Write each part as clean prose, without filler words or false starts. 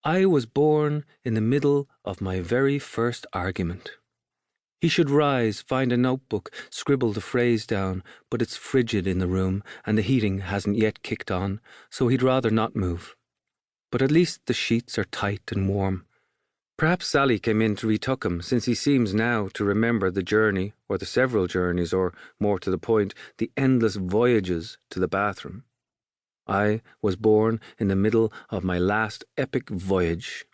I was born in the middle of my very first argument. He should rise, find a notebook, scribble the phrase down, but it's frigid in the room and the heating hasn't yet kicked on, so he'd rather not move. But at least the sheets are tight and warm. Perhaps Sally came in to retuck him, since he seems now to remember the journey, or the several journeys, or, more to the point, the endless voyages to the bathroom. I was born in the middle of my last epic voyage.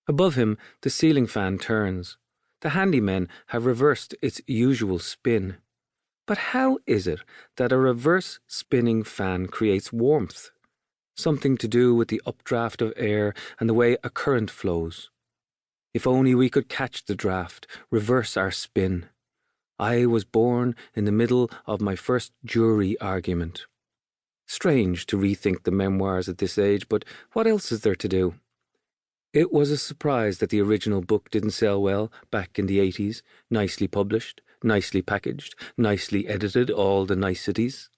Above him, the ceiling fan turns. The handymen have reversed its usual spin. But how is it that a reverse spinning fan creates warmth? Something to do with the updraft of air and the way a current flows. If only we could catch the draft, reverse our spin. I was born in the middle of my first jury argument. Strange to rethink the memoirs at this age, but what else is there to do? It was a surprise that the original book didn't sell well back in the 80s, nicely published, nicely packaged, nicely edited, all the niceties.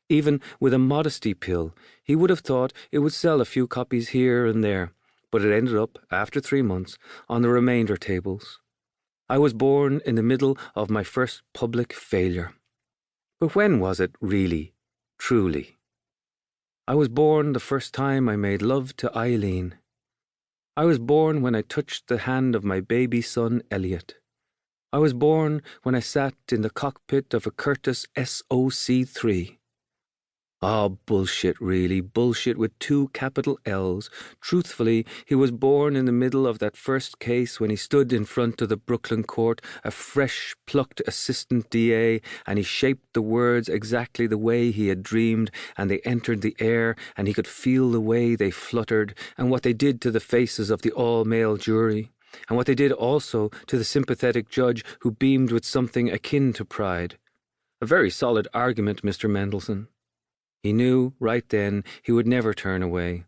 Even with a modesty pill, he would have thought it would sell a few copies here and there, but it ended up, after 3 months, on the remainder tables. I was born in the middle of my first public failure. But when was it really, truly? I was born the first time I made love to Eileen. I was born when I touched the hand of my baby son, Elliot. I was born when I sat in the cockpit of a Curtiss SOC-3. Oh, bullshit, really, bullshit with 2 capital L's. Truthfully, he was born in the middle of that first case when he stood in front of the Brooklyn court, a fresh-plucked assistant DA, and he shaped the words exactly the way he had dreamed, and they entered the air, and he could feel the way they fluttered, and what they did to the faces of the all-male jury, and what they did also to the sympathetic judge who beamed with something akin to pride. A very solid argument, Mr. Mendelssohn. He knew, right then, he would never turn away.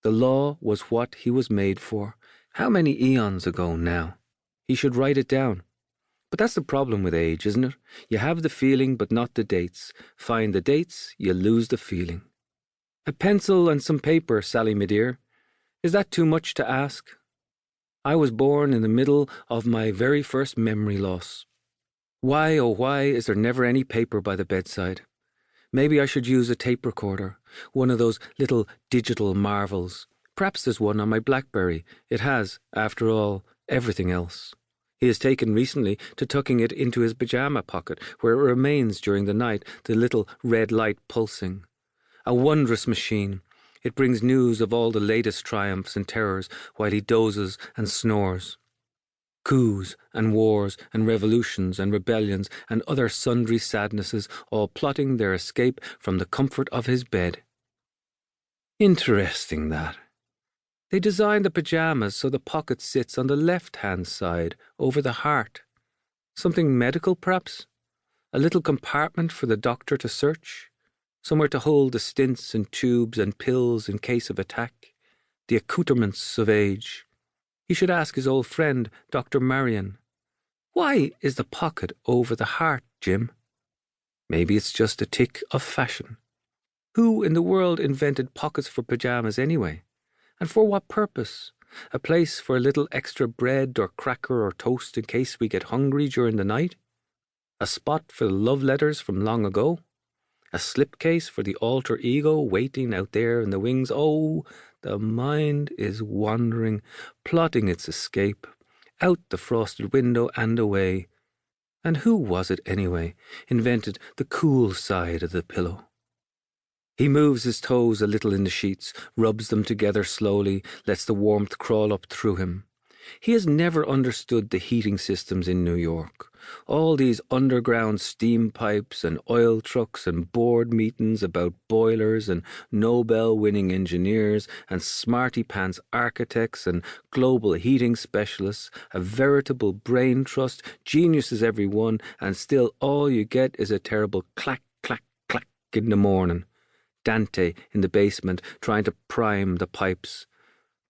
The law was what he was made for. How many eons ago now? He should write it down. But that's the problem with age, isn't it? You have the feeling, but not the dates. Find the dates, you lose the feeling. A pencil and some paper, Sally, my dear. Is that too much to ask? I was born in the middle of my very first memory loss. Why, oh why, is there never any paper by the bedside? Maybe I should use a tape recorder, one of those little digital marvels. Perhaps there's one on my BlackBerry. It has, after all, everything else. He has taken recently to tucking it into his pyjama pocket, where it remains during the night, the little red light pulsing. A wondrous machine. It brings news of all the latest triumphs and terrors while he dozes and snores. Coups and wars and revolutions and rebellions and other sundry sadnesses, all plotting their escape from the comfort of his bed. Interesting, that. They designed the pyjamas so the pocket sits on the left-hand side, over the heart. Something medical, perhaps? A little compartment for the doctor to search? Somewhere to hold the stints and tubes and pills in case of attack? The accoutrements of age. He should ask his old friend, Dr. Marion. Why is the pocket over the heart, Jim? Maybe it's just a tick of fashion. Who in the world invented pockets for pyjamas anyway? And for what purpose? A place for a little extra bread or cracker or toast in case we get hungry during the night? A spot for the love letters from long ago? A slipcase for the alter ego waiting out there in the wings? Oh, the mind is wandering, plotting its escape, out the frosted window and away. And who was it, anyway, invented the cool side of the pillow? He moves his toes a little in the sheets, rubs them together slowly, lets the warmth crawl up through him. He has never understood the heating systems in New York. All these underground steam pipes and oil trucks and board meetings about boilers and Nobel-winning engineers and smarty-pants architects and global heating specialists, a veritable brain trust, geniuses every one, and still all you get is a terrible clack, clack, clack in the morning. Dante in the basement trying to prime the pipes.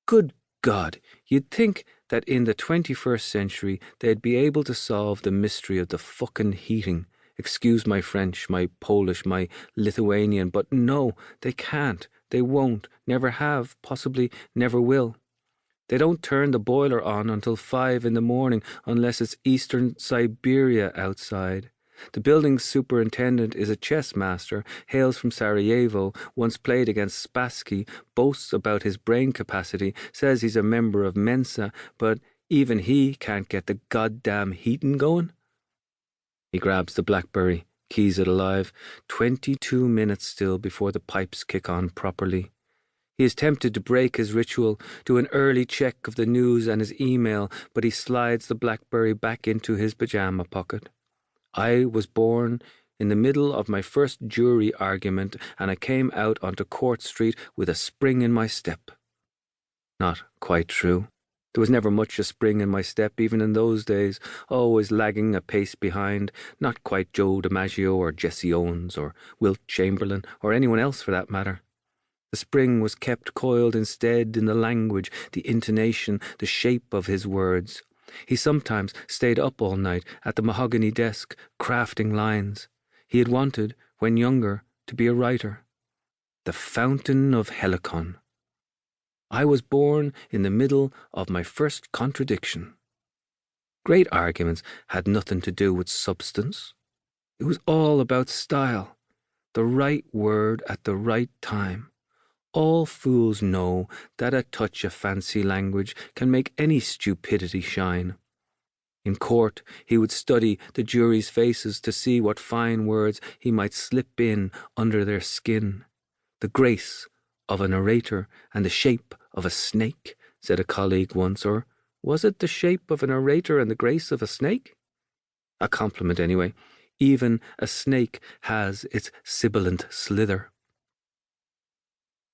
Good God, you'd think that in the 21st century they'd be able to solve the mystery of the fucking heating. Excuse my French, my Polish, my Lithuanian, but no, they can't, they won't, never have, possibly never will. They don't turn the boiler on until 5 in the morning unless it's eastern Siberia outside. The building superintendent is a chess master, hails from Sarajevo, once played against Spassky, boasts about his brain capacity, says he's a member of Mensa, but even he can't get the goddamn heating going. He grabs the BlackBerry, keys it alive. 22 minutes still before the pipes kick on properly. He is tempted to break his ritual, do an early check of the news and his email, but he slides the BlackBerry back into his pajama pocket. I was born in the middle of my first jury argument, and I came out onto Court Street with a spring in my step. Not quite true. There was never much a spring in my step, even in those days, always lagging a pace behind, not quite Joe DiMaggio or Jesse Owens or Wilt Chamberlain or anyone else for that matter. The spring was kept coiled instead in the language, the intonation, the shape of his words. He sometimes stayed up all night at the mahogany desk, crafting lines. He had wanted, when younger, to be a writer. The Fountain of Helicon. I was born in the middle of my first contradiction. Great arguments had nothing to do with substance. It was all about style, the right word at the right time. All fools know that a touch of fancy language can make any stupidity shine. In court, he would study the jury's faces to see what fine words he might slip in under their skin. The grace of a narrator and the shape of a snake, said a colleague once, or was it the shape of a narrator and the grace of a snake? A compliment, anyway. Even a snake has its sibilant slither.